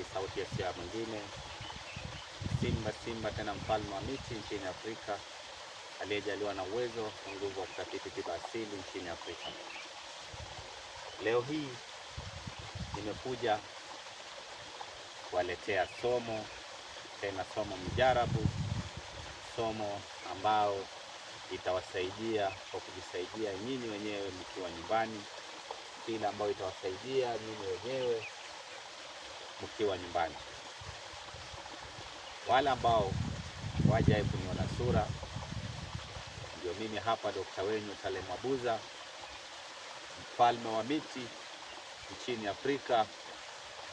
Hii sauti ya mwingine Simba tena mfalme wa miti nchini Afrika, aliyejaliwa na uwezo na nguvu wa kutafiti tiba asili nchini Afrika. Leo hii nimekuja kuwaletea somo, tena somo mjarabu, somo ambao itawasaidia kwa kujisaidia nyinyi wenyewe mkiwa nyumbani, kila ambayo itawasaidia nyinyi wenyewe mkiwa nyumbani. Wale ambao wajaye kuniona sura, ndio mimi hapa, Dr. wenyu Saleh Mwabuza, mfalme wa miti nchini Afrika,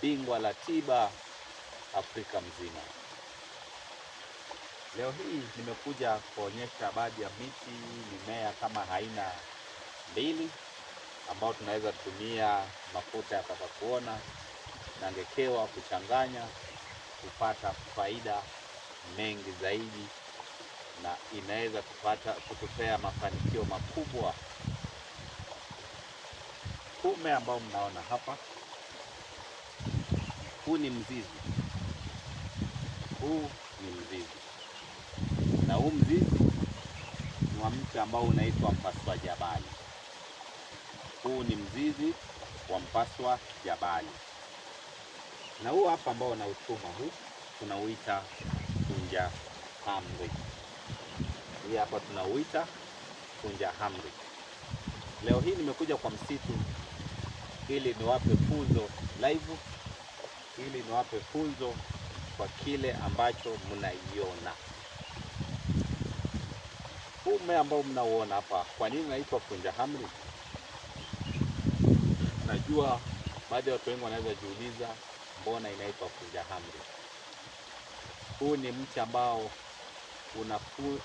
bingwa la tiba Afrika mzima. Leo hii nimekuja kuonyesha baadhi ya miti, mimea kama aina mbili ambao tunaweza kutumia mafuta ya patakuona na ngekewa kuchanganya kupata faida mengi zaidi, na inaweza kutupea mafanikio makubwa. Mmea ambao mnaona hapa, huu ni mzizi. Huu ni mzizi, na huu mzizi ni wa mti ambao unaitwa mpaswa jabali. Huu ni mzizi wa mpaswa jabali, na huu hapa ambao unautuma huu tunauita kunja hamri. Hii hapa tunauita kunja hamri. Leo hii nimekuja kwa msitu ili niwape funzo live, ili niwape funzo kwa kile ambacho mnaiona. Huu mmea ambao mnauona hapa, kwa nini unaitwa kunja hamri? Najua baadhi ya watu wengi wanaweza jiuliza mbona inaitwa kunja hamri. Huu ni mti ambao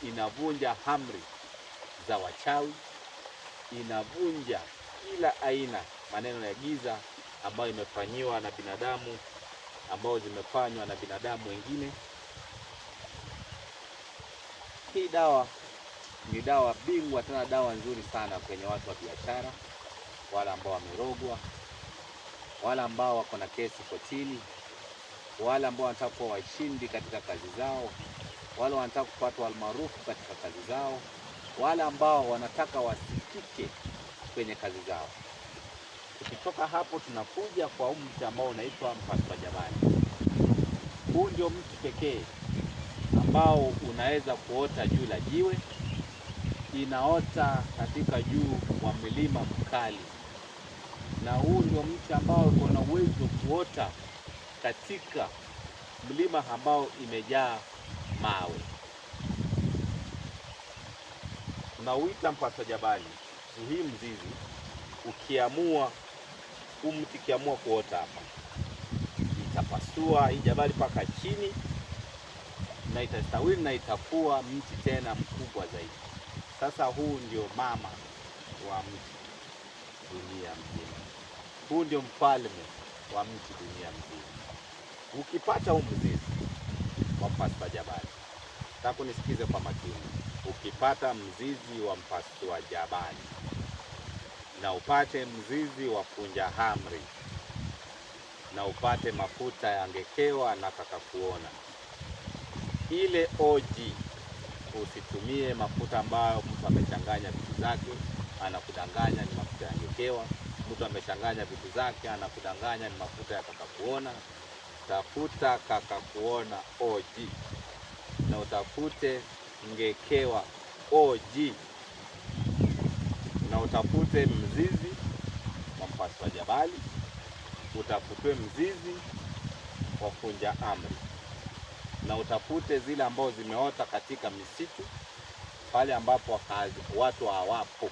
inavunja hamri za wachawi, inavunja kila aina maneno ya giza ambayo imefanyiwa na binadamu, ambao zimefanywa na binadamu wengine. Hii dawa ni dawa bingwa, tena dawa nzuri sana kwenye watu wa biashara, wale ambao wamerogwa, wale ambao wako na kesi kotini, wale ambao wanataka kuwa washindi katika kazi zao, wale wanataka kupata almaarufu katika kazi zao, wale ambao wanataka wasikike kwenye kazi zao. Tukitoka hapo tunakuja kwa mti ambao unaitwa mpaswa jabali. Huu ndio mti pekee ambao unaweza kuota juu la jiwe, inaota katika juu wa milima mkali, na huu ndio mti ambao uko na uwezo kuota katika mlima ambao imejaa mawe. Tunauita mpaswa jabali. Hii mzizi ukiamua, huu mti kiamua kuota hapa, itapasua hii jabali paka chini, na itastawili na itakuwa mti tena mkubwa zaidi. Sasa huu ndio mama wa mti dunia mzima. Huu ndio mfalme wa mti dunia mzima. Ukipata huu mzizi wa mpaswa jabali, nataka unisikize kwa makini. Ukipata mzizi wa mpaswa jabali na upate mzizi wa kunja hamri na upate mafuta ya ngekewa na patakuona, ile oji, usitumie mafuta ambayo mtu amechanganya vitu zake anakudanganya ni mafuta ya ngekewa. Mtu amechanganya vitu zake anakudanganya ni mafuta ya patakuona. Tafuta kakakuona oji, na utafute ngekewa oji, na utafute mzizi wa mpaswa jabali, utafute mzizi wa kunja hamri, na utafute zile ambao zimeota katika misitu pale ambapo watu hawapo.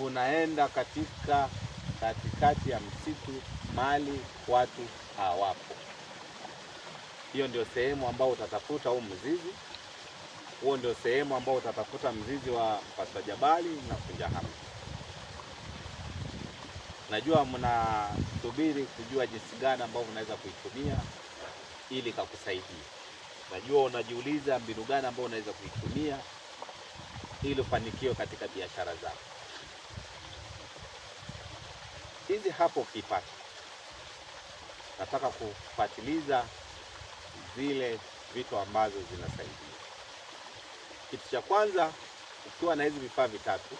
Unaenda katikati ya msitu mali watu hawapo. Hiyo ndio sehemu ambao utatafuta huu mzizi. Huo ndio sehemu ambao utatafuta mzizi wa mpaswa jabali na kunja hamri. Najua mnasubiri kujua jinsi gani ambao unaweza kuitumia ili kukusaidia. Najua unajiuliza mbinu gani ambao unaweza kuitumia ili ufanikiwe katika biashara zako. Hizi hapo ukipata nataka kufuatiliza zile vitu ambazo zinasaidia. Kitu cha kwanza, ukiwa na hizi vifaa vitatu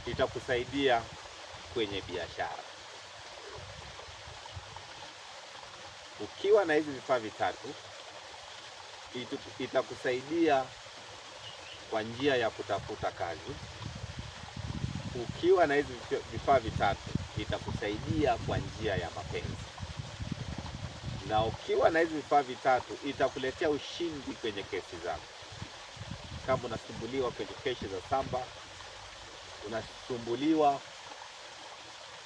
itakusaidia kwenye biashara. Ukiwa na hizi vifaa vitatu itakusaidia kwa njia ya kutafuta kazi. Ukiwa na hizi vifaa vitatu itakusaidia kwa njia ya mapenzi, na ukiwa na hizi vifaa vitatu itakuletea ushindi kwenye kesi zako. Kama unasumbuliwa kwenye kesi za shamba, unasumbuliwa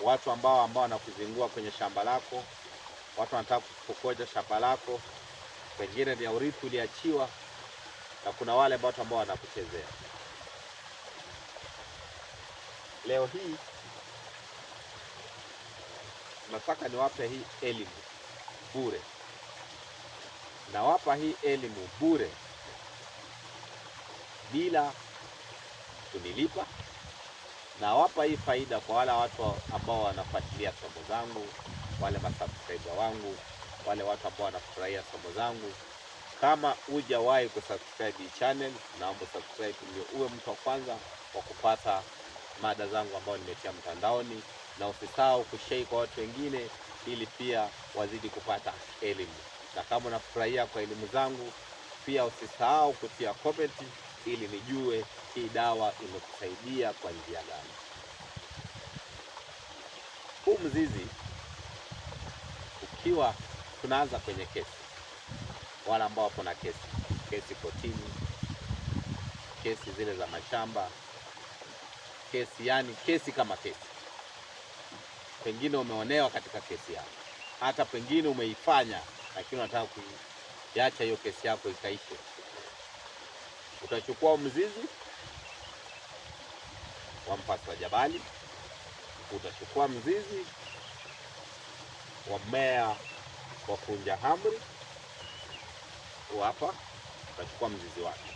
watu ambao wanakuzingua kwenye shamba lako, watu wanataka kupokoja shamba lako, pengine ni urithi uliachiwa, na kuna wale watu ambao wanakuchezea. Leo hii nataka niwape hii elimu bure. Nawapa hii elimu bure bila kunilipa. Nawapa hii faida kwa wale watu ambao wanafuatilia somo zangu, wale masubscriber wangu, wale watu ambao wanafurahia somo zangu. Kama hujawahi kusubscribe hii channel, naomba subscribe ndio uwe mtu wa kwanza wa kupata mada zangu ambao nimetia mtandaoni, na usisahau kushare kwa watu wengine ili pia wazidi kupata elimu. Na kama unafurahia kwa elimu zangu, pia usisahau kutia comment ili nijue hii dawa imekusaidia kwa njia gani. Huu mzizi, ukiwa tunaanza kwenye kesi, wala ambao wapo na kesi kotini, kesi zile za mashamba, kesi kama kesi, pengine umeonewa katika kesi yako, hata pengine umeifanya lakini unataka kuiacha hiyo kesi yako ikaishe. Utachukua mzizi wa mpasi wa jabali, utachukua mzizi wa mmea wa kunja hamri hapa, utachukua mzizi wake.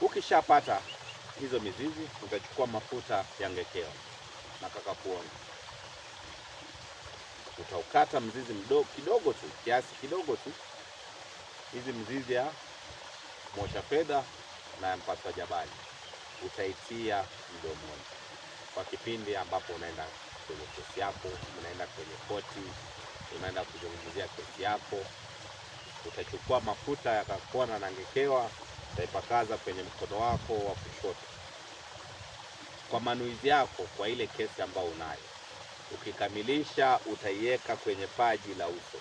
Ukishapata hizo mizizi, utachukua mafuta ya ngekeo. Nataka kuona utaukata mzizi mdogo kidogo tu, kiasi kidogo tu, hizi mzizi ya mosha fedha na ya mpasi wa jabali utaitia mdomoni kwa kipindi ambapo unaenda kwenye kesi yako, unaenda kwenye koti, unaenda kuzungumzia kesi yako. Utachukua mafuta ya kakona na ngekewa, utaipakaza kwenye mkono wako wa kushoto kwa manuizi yako kwa ile kesi ambayo unayo. Ukikamilisha utaiweka kwenye paji la uso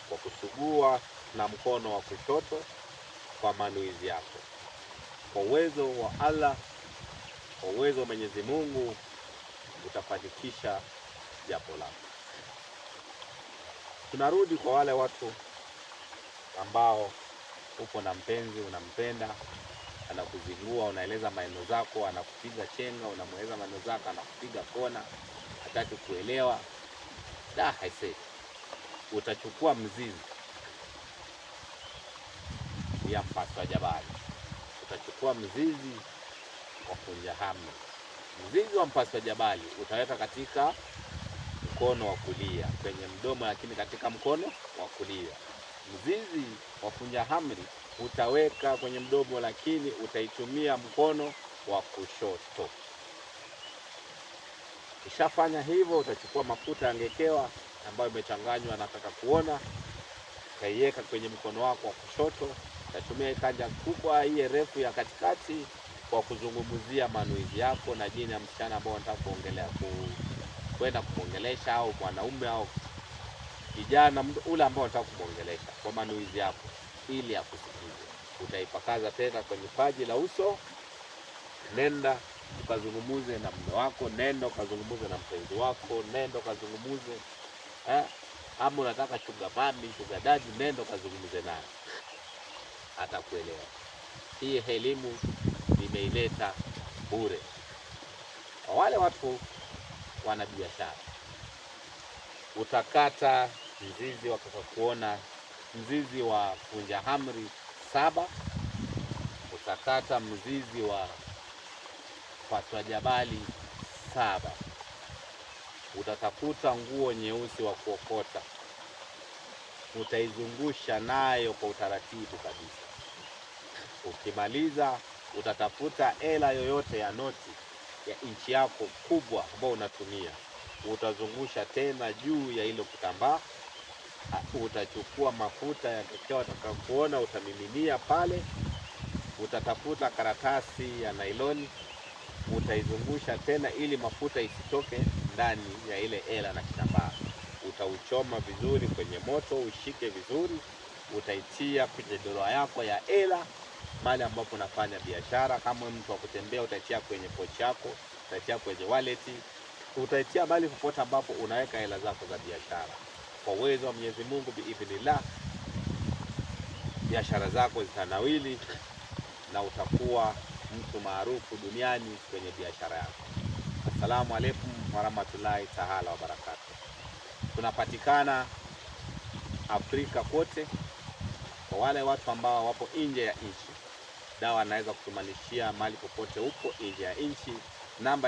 kwa kusugua na mkono wa kushoto kwa manuizi yako. Kwa uwezo wa Allah, kwa uwezo wa Mwenyezi Mungu, utafanikisha jambo lako. Tunarudi kwa wale watu ambao upo na mpenzi, unampenda, anakuzingua, unaeleza maneno zako, anakupiga chenga, unamweleza maneno zako, anakupiga kona, hataki kuelewa. Haise, utachukua mzizi ya mpasi wa jabali, utachukua mzizi wa kunja hamri. Mzizi wa mpasi wa jabali utaweka katika mkono wa kulia kwenye mdomo, lakini katika mkono wa kulia. Mzizi wa kunja hamri utaweka kwenye mdomo, lakini utaitumia mkono wa kushoto. Ukishafanya hivyo, utachukua mafuta ya ngekewa ambayo imechanganywa na kaka kuona, utaiweka kwenye mkono wako wa kushoto. Utatumia kanja kubwa hii refu ya katikati kwa kuzungumzia manuizi yako na jina ya msichana ambao unataka kuongelea, kwenda kumuongelesha, au mwanaume au kijana ule ambao unataka kumuongelesha kwa manuizi yako ili akusikize. Utaipakaza tena kwenye paji la uso. Nenda ukazungumuze na mume wako, nenda ukazungumuze na mpenzi wako, nenda ukazungumuze ama unataka sugar mami, sugar daddy, nenda ukazungumuze naye, atakuelewa. Hii elimu nimeileta bure kwa wale watu wana biashara. Utakata mzizi kuona mzizi wa kunja hamri 7, utakata mzizi wa mpasi wa jabali 7, utatafuta nguo nyeusi wa kuokota, utaizungusha nayo kwa utaratibu kabisa. Ukimaliza utatafuta hela yoyote ya noti ya inchi yako kubwa ambayo unatumia, utazungusha tena juu ya hilo kitambaa. Utachukua mafuta ya kekea utakapoona, utamiminia pale. Utatafuta karatasi ya nailoni, utaizungusha tena ili mafuta isitoke ndani ya ile hela na kitambaa. Utauchoma vizuri kwenye moto, ushike vizuri. Utaitia kwenye dora yako ya hela mahali ambapo unafanya biashara. Kama mtu wa kutembea, utaitia kwenye pochi yako, utaitia kwenye wallet, utaitia mahali popote ambapo unaweka hela zako za biashara. Kwa uwezo wa Mwenyezi Mungu, biidhnillah, biashara zako zitanawili na utakuwa mtu maarufu duniani kwenye biashara yako. Assalamu alaikum warahmatullahi taala wabarakatuh. Tunapatikana Afrika kote. Kwa wale watu ambao wapo nje ya nchi, dawa anaweza kutumanishia mahali popote upo nje ya nchi. Namba